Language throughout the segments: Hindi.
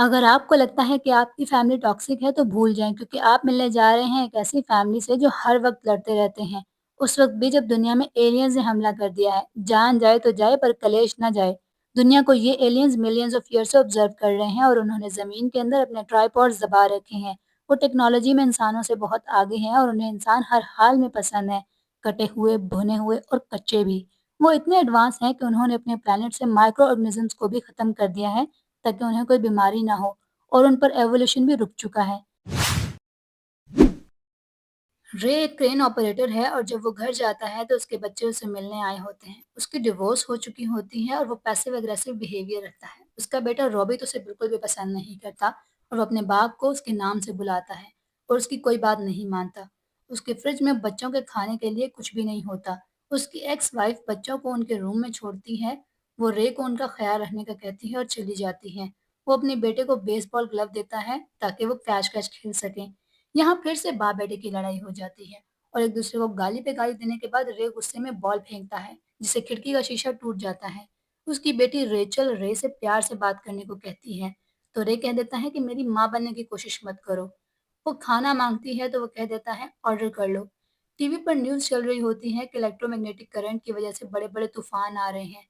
अगर आपको लगता है कि आपकी फैमिली टॉक्सिक है तो भूल जाएँ क्योंकि आप मिलने जा रहे हैं एक ऐसी फैमिली से जो हर वक़्त लड़ते रहते हैं। उस वक़्त भी जब दुनिया में एलियंस ने हमला कर दिया है, जान जाए तो जाए पर कलेश ना जाए। दुनिया को ये एलियंस मिलियंस ऑफ ईयर से ऑब्ज़र्व कर रहे हैं और उन्होंने ज़मीन के अंदर अपने ट्राइपॉड्स दबा रखे हैं। वो टेक्नोलॉजी में इंसानों से बहुत आगे हैं और उन्हें इंसान हर हाल में पसंद है, कटे हुए, भुने हुए और कच्चे भी। वो इतने एडवांस हैं कि उन्होंने अपने प्लैनेट से माइक्रो ऑर्गेनिज़म्स को भी ख़त्म कर दिया है ताकि उन्हें कोई बीमारी ना हो और उन पर एवोल्यूशन भी रुक चुका है। रे एक क्रेन ऑपरेटर है और जब वो घर जाता है तो उसके बच्चे उसे मिलने आए होते हैं। उसकी डिवोर्स हो चुकी होती है और वो पैसिव अग्रेसिव बिहेवियर रखता है। उसका बेटा रॉबी तो उसे बिल्कुल भी पसंद नहीं करता और वो अपने बाप को उसके नाम से बुलाता है और उसकी कोई बात नहीं मानता। उसके फ्रिज में बच्चों के खाने के लिए कुछ भी नहीं होता। उसकी एक्स वाइफ बच्चों को उनके रूम में छोड़ती है। वो रे को उनका ख्याल रखने का कहती है और चली जाती है। वो अपने बेटे को बेसबॉल ग्लव देता है ताकि वो कैच कैच खेल सके। यहाँ फिर से बाप बेटे की लड़ाई हो जाती है और एक दूसरे को गाली पे गाली देने के बाद रे गुस्से में बॉल फेंकता है जिससे खिड़की का शीशा टूट जाता है। उसकी बेटी रेचल रे से प्यार से बात करने को कहती है तो रे कह देता है कि मेरी माँ बनने की कोशिश मत करो। वो खाना मांगती है तो वो कह देता है ऑर्डर कर लो। टीवी पर न्यूज़ चल रही होती है कि इलेक्ट्रोमैग्नेटिक करंट की वजह से बड़े बड़े तूफान आ रहे हैं।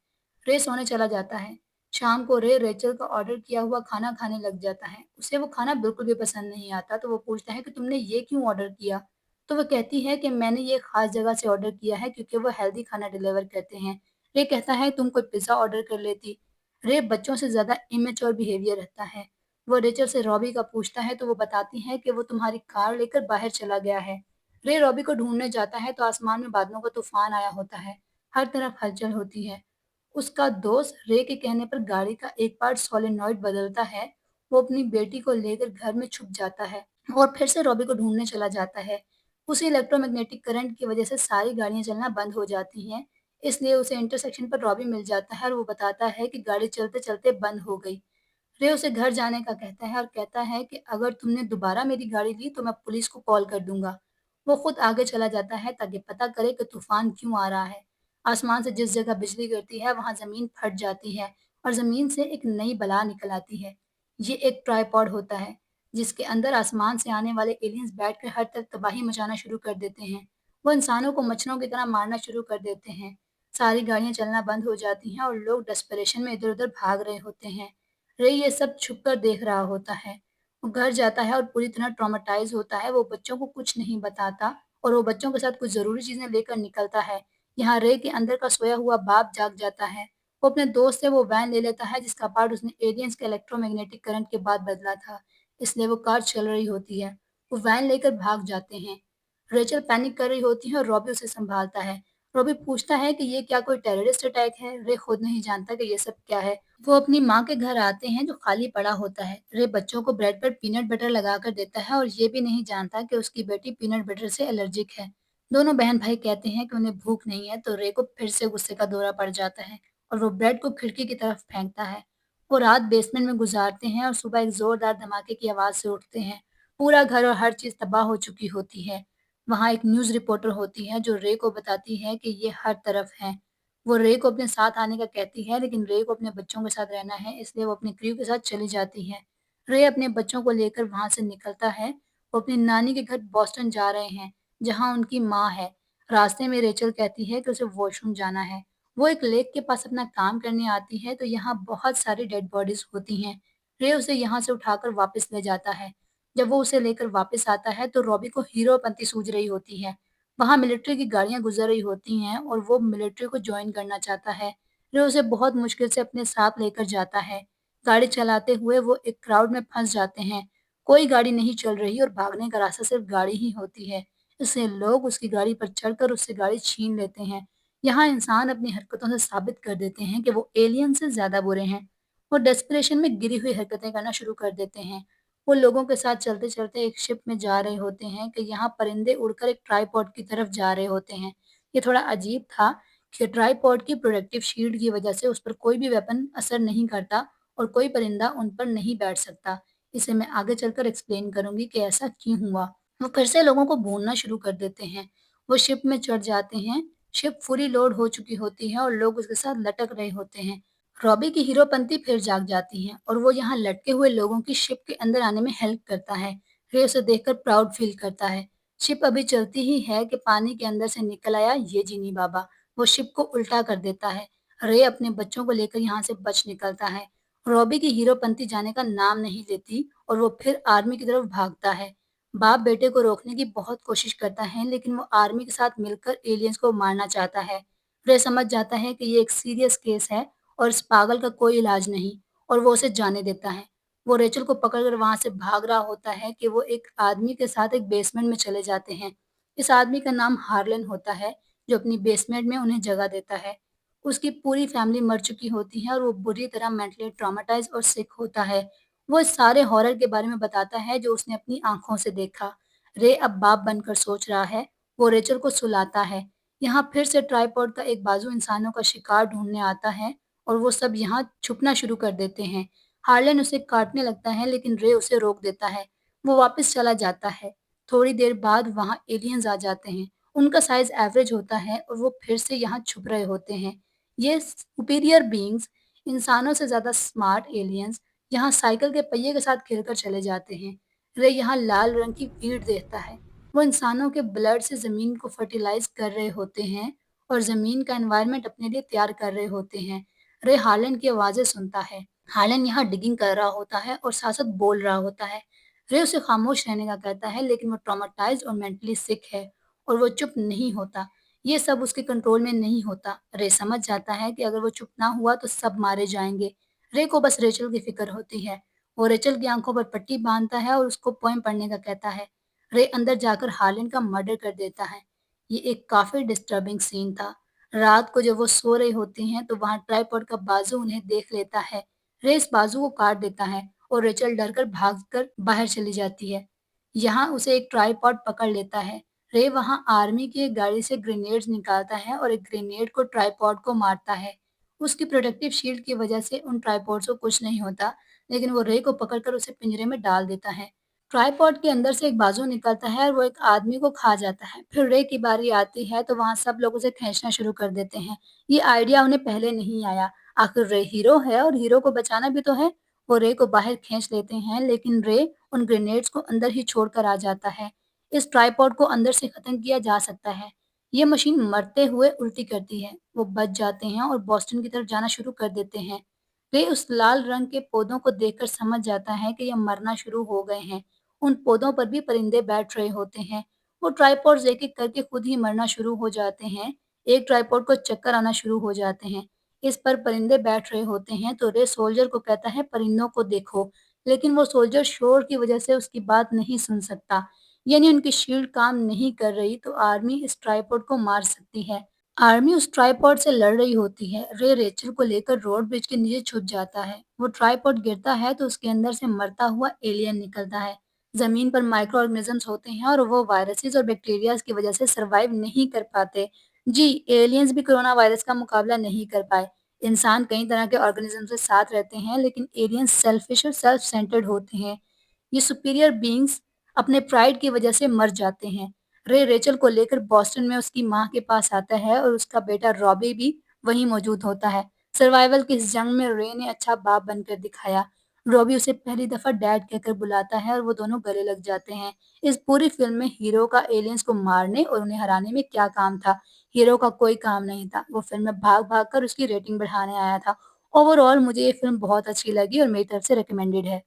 रे सोने चला जाता है। शाम को रे रेचल का ऑर्डर किया हुआ खाना खाने लग जाता है। उसे वो खाना बिल्कुल भी पसंद नहीं आता तो वो पूछता है कि तुमने ये क्यों ऑर्डर किया? तो वो कहती है कि मैंने ये खास जगह से ऑर्डर किया है क्योंकि वो हेल्दी खाना डिलीवर करते हैं। रे कहता है तुम कोई पिज़्ज़ा ऑर्डर कर लेती। रे बच्चों से ज़्यादा इमेच्योर बिहेवियर रखता है। वो रेचल से रॉबी का पूछता है तो वो बताती है कि वो तुम्हारी कार लेकर बाहर चला गया है। रे रॉबी को ढूंढने जाता है तो आसमान में बादलों का तूफान आया होता है। हर तरफ हलचल होती है। उसका दोस्त रे के कहने पर गाड़ी का एक पार्ट सोलेनॉइड बदलता है। वो अपनी बेटी को लेकर घर में छुप जाता है और फिर से रॉबी को ढूंढने चला जाता है। उसी इलेक्ट्रोमैग्नेटिक करंट की वजह से सारी गाड़ियां चलना बंद हो जाती हैं। इसलिए उसे इंटरसेक्शन पर रॉबी मिल जाता है और वो बताता है कि गाड़ी चलते चलते बंद हो गई। रे उसे घर जाने का कहता है और कहता है कि अगर तुमने दोबारा मेरी गाड़ी ली तो मैं पुलिस को कॉल कर दूंगा। वो खुद आगे चला जाता है ताकि पता करे कि तूफान क्यों आ रहा है। आसमान से जिस जगह बिजली गिरती है वहां जमीन फट जाती है और जमीन से एक नई बला निकल आती है। ये एक ट्राइपॉड होता है जिसके अंदर आसमान से आने वाले एलियंस बैठकर हर तरफ तबाही मचाना शुरू कर देते हैं। वो इंसानों को मच्छरों की तरह मारना शुरू कर देते हैं। सारी गाड़ियां चलना बंद हो जाती हैं और लोग डेस्परेशन में इधर उधर भाग रहे होते हैं। रे ये सब छुपकर देख रहा होता है। वो घर जाता है और पूरी तरह ट्रॉमाटाइज़ होता है। वो बच्चों को कुछ नहीं बताता और वो बच्चों के साथ कुछ ज़रूरी चीज़ें लेकर निकलता है। यहाँ रे के अंदर का सोया हुआ बाप जाग जाता है। वो अपने दोस्त से वो वैन ले लेता है जिसका पार्ट उसने एलियंस के इलेक्ट्रोमैग्नेटिक करंट के बाद बदला था। इसलिए वो कार चल रही होती है। वो वैन लेकर भाग जाते हैं। रेचल पैनिक कर रही होती है और रॉबी उसे संभालता है। रॉबी पूछता है कि ये क्या कोई टेररिस्ट अटैक है? रे खुद नहीं जानता कि ये सब क्या है। वो अपनी माँ के घर आते हैं जो खाली पड़ा होता है। रे बच्चों को ब्रेड पर पीनट बटर लगाकर देता है और ये भी नहीं जानता कि उसकी बेटी पीनट बटर से एलर्जिक है। दोनों बहन भाई कहते हैं कि उन्हें भूख नहीं है तो रे को फिर से गुस्से का दौरा पड़ जाता है और वो ब्रेड को खिड़की की तरफ फेंकता है। वो रात बेसमेंट में गुजारते हैं और सुबह एक जोरदार धमाके की आवाज से उठते हैं। पूरा घर और हर चीज तबाह हो चुकी होती है। वहाँ एक न्यूज़ रिपोर्टर होती है जो रे को बताती है कि ये हर तरफ है। वो रे को अपने साथ आने का कहती है लेकिन रे को अपने बच्चों के साथ रहना है इसलिए वो अपने क्रू के साथ चली जाती है। रे अपने बच्चों को लेकर वहाँ से निकलता है। वो अपनी नानी के घर बॉस्टन जा रहे हैं जहाँ उनकी माँ है। रास्ते में रेचल कहती है कि उसे वॉशरूम जाना है। वो एक लेक के पास अपना काम करने आती है तो यहाँ बहुत सारी डेड बॉडीज होती हैं। रे उसे यहाँ से उठाकर वापस ले जाता है। जब वो उसे लेकर वापस आता है तो रॉबी को हीरोपंती सूझ रही होती है। वहाँ मिलिट्री की गाड़ियाँ गुजर रही होती हैं और वो मिलिट्री को जॉइन करना चाहता है। रे उसे बहुत मुश्किल से अपने साथ लेकर जाता है। गाड़ी चलाते हुए वो एक क्राउड में फंस जाते हैं। कोई गाड़ी नहीं चल रही और भागने का रास्ता सिर्फ गाड़ी ही होती है। इससे लोग उसकी गाड़ी पर चढ़कर उससे गाड़ी छीन लेते हैं। यहाँ इंसान अपनी हरकतों से साबित कर देते हैं कि वो एलियन से ज़्यादा बुरे हैं। वो डेस्परेशन में गिरी हुई हरकतें करना शुरू कर देते हैं। वो लोगों के साथ चलते-चलते एक शिप में जा रहे होते हैं कि यहाँ परिंदे उड़कर एक ट्राइपॉड की तरफ जा रहे होते हैं। ये थोड़ा अजीब था कि ट्राइपॉड की प्रोटेक्टिव शील्ड की वजह से उस पर कोई भी वेपन असर नहीं करता और कोई परिंदा उन पर नहीं बैठ सकता। इसे मैं आगे चलकर एक्सप्लेन करूँगी कि ऐसा क्यों हुआ। वो फिर से लोगों को भूनना शुरू कर देते हैं। वो शिप में चढ़ जाते हैं। शिप फुली लोड हो चुकी होती है और लोग उसके साथ लटक रहे होते हैं। रॉबी की हीरोपंती फिर जाग जाती है और वो यहाँ लटके हुए लोगों की शिप के अंदर आने में हेल्प करता है। रे उसे देखकर प्राउड फील करता है। शिप अभी चलती ही है कि पानी के अंदर से निकल आया ये जीनी बाबा। वो शिप को उल्टा कर देता है। रे अपने बच्चों को लेकर यहाँ से बच निकलता है। रॉबी की हीरोपंती जाने का नाम नहीं लेती और वो फिर आर्मी की तरफ भागता है। बाप बेटे को रोकने की बहुत कोशिश करता है लेकिन वो आर्मी के साथ मिलकर एलियंस को मारना चाहता है। रे समझ जाता है कि ये एक सीरियस केस है और इस पागल का कोई इलाज नहीं और वो उसे जाने देता है। वो रेचल को पकड़कर वहाँ से भाग रहा होता है कि वो एक आदमी के साथ एक बेसमेंट में चले जाते हैं। इस आदमी का नाम हार्लन होता है, जो अपनी बेसमेंट में उन्हें जगह देता है। उसकी पूरी फैमिली मर चुकी होती है और वो बुरी तरह मेंटली ट्रॉमेटाइज़ और सिक होता है। वो इस सारे हॉरर के बारे में बताता है जो उसने अपनी आँखों से देखा। रे अब बाप बनकर सोच रहा है। वो रेचल को सुलाता है। यहाँ फिर से ट्राइपॉड का एक बाजू इंसानों का शिकार ढूँढने आता है और वो सब यहाँ छुपना शुरू कर देते हैं। हार्लन उसे काटने लगता है लेकिन रे उसे रोक देता है। वो वापस चला जाता है। थोड़ी देर बाद वहाँ एलियंस आ जाते हैं। उनका साइज़ एवरेज होता है और वो फिर से यहाँ छुप रहे होते हैं। ये सुपीरियर बीइंग्स, इंसानों से ज़्यादा स्मार्ट एलियंस, यहाँ साइकिल के पहिए के साथ खेलकर चले जाते हैं। रे यहाँ लाल रंग की फीड देखता है। वो इंसानों के ब्लड से ज़मीन को फर्टिलाइज़ कर रहे होते हैं और ज़मीन का एनवायरनमेंट अपने लिए तैयार कर रहे होते हैं। रे हार्लन की आवाज़ें सुनता है। हार्लन यहाँ डिगिंग कर रहा होता है और साथ-साथ बोल रहा होता है। रे उसे खामोश रहने का कहता है लेकिन वो ट्रॉमाटाइज़्ड और मेंटली सिक है और वो चुप नहीं होता। ये सब उसके कंट्रोल में नहीं होता। रे समझ जाता है कि अगर वो चुप ना हुआ तो सब मारे जाएँगे। रे को बस रेचल की फ़िक्र होती है। वो रेचल की आँखों पर पट्टी बाँधता है और उसको पोएम पढ़ने का कहता है। रे अंदर जाकर हार्लन का मर्डर कर देता है। ये एक काफ़ी डिस्टर्बिंग सीन था। रात को जब वो सो रही होती हैं तो वहाँ ट्राइपॉड का बाजू उन्हें देख लेता है। रे इस बाजू को काट देता है और रेचल डरकर भागकर बाहर चली जाती है। यहाँ उसे एक ट्राइपॉड पकड़ लेता है। रे वहाँ आर्मी की एक गाड़ी से ग्रेनेड्स निकालता है और एक ग्रेनेड को ट्राइपॉड को मारता है। उसकी प्रोटेक्टिव शील्ड की वजह से उन ट्राइपॉड्स को कुछ नहीं होता, लेकिन वो रे को पकड़कर उसे पिंजरे में डाल देता है। ट्राइपॉड के अंदर से एक बाजू निकलता है और वो एक आदमी को खा जाता है। फिर रे की बारी आती है तो वहाँ सब लोग उसे खींचना शुरू कर देते हैं। ये आइडिया उन्हें पहले नहीं आया। आखिर रे हीरो है और हीरो को बचाना भी तो है। वो रे को बाहर खींच लेते हैं लेकिन रे उन ग्रेनेड्स को अंदर ही छोड़कर आ जाता है। इस ट्राइपॉड को अंदर से खत्म किया जा सकता है। ये मशीन मरते हुए उल्टी करती है। वो बच जाते हैं और बॉस्टन की तरफ जाना शुरू कर देते हैं। रे उस लाल रंग के पौधों को देखकर समझ जाता है कि ये मरना शुरू हो गए हैं। उन पौधों पर भी परिंदे बैठ रहे होते हैं। वो ट्राइपॉड्स एक-एक करके खुद ही मरना शुरू हो जाते हैं। एक ट्राइपॉड को चक्कर आना शुरू हो जाते हैं। इस पर परिंदे बैठ रहे होते हैं तो रे सोल्जर को कहता है परिंदों को देखो, लेकिन वो सोल्जर शोर की वजह से उसकी बात नहीं सुन सकता। यानी उनकी शील्ड काम नहीं कर रही तो आर्मी इस ट्राइपॉड को मार सकती है। आर्मी उस ट्राइपॉड से लड़ रही होती है। रे रेचल को लेकर रोड ब्रिज के नीचे छुप जाता है। वो ट्राइपॉड गिरता है तो उसके अंदर से मरता हुआ एलियन निकलता है। जमीन पर माइक्रो ऑर्गेनिजम्स होते हैं और वो वायरसेस और बैक्टीरियाज की वजह से सरवाइव नहीं कर पाते। जी, एलियंस भी कोरोना वायरस का मुकाबला नहीं कर पाए। इंसान कई तरह के ऑर्गेनिज्म के साथ रहते हैं लेकिन एलियंस सेल्फिश और सेल्फ सेंटर्ड होते हैं। ये सुपीरियर बीइंग्स अपने प्राइड की वजह से मर जाते हैं। रे रेचल को लेकर बॉस्टन में उसकी माँ के पास आता है और उसका बेटा रॉबी भी वहीं मौजूद होता है। सर्वाइवल की इस जंग में रे ने अच्छा बाप बनकर दिखाया। रॉबी उसे पहली दफा डैड कहकर बुलाता है और वो दोनों गले लग जाते हैं। इस पूरी फिल्म में हीरो का एलियंस को मारने और उन्हें हराने में क्या काम था? हीरो का कोई काम नहीं था। वो फिल्म में भाग-भाग कर उसकी रेटिंग बढ़ाने आया था। ओवरऑल मुझे ये फिल्म बहुत अच्छी लगी और मेरी तरफ से रिकमेंडेड है।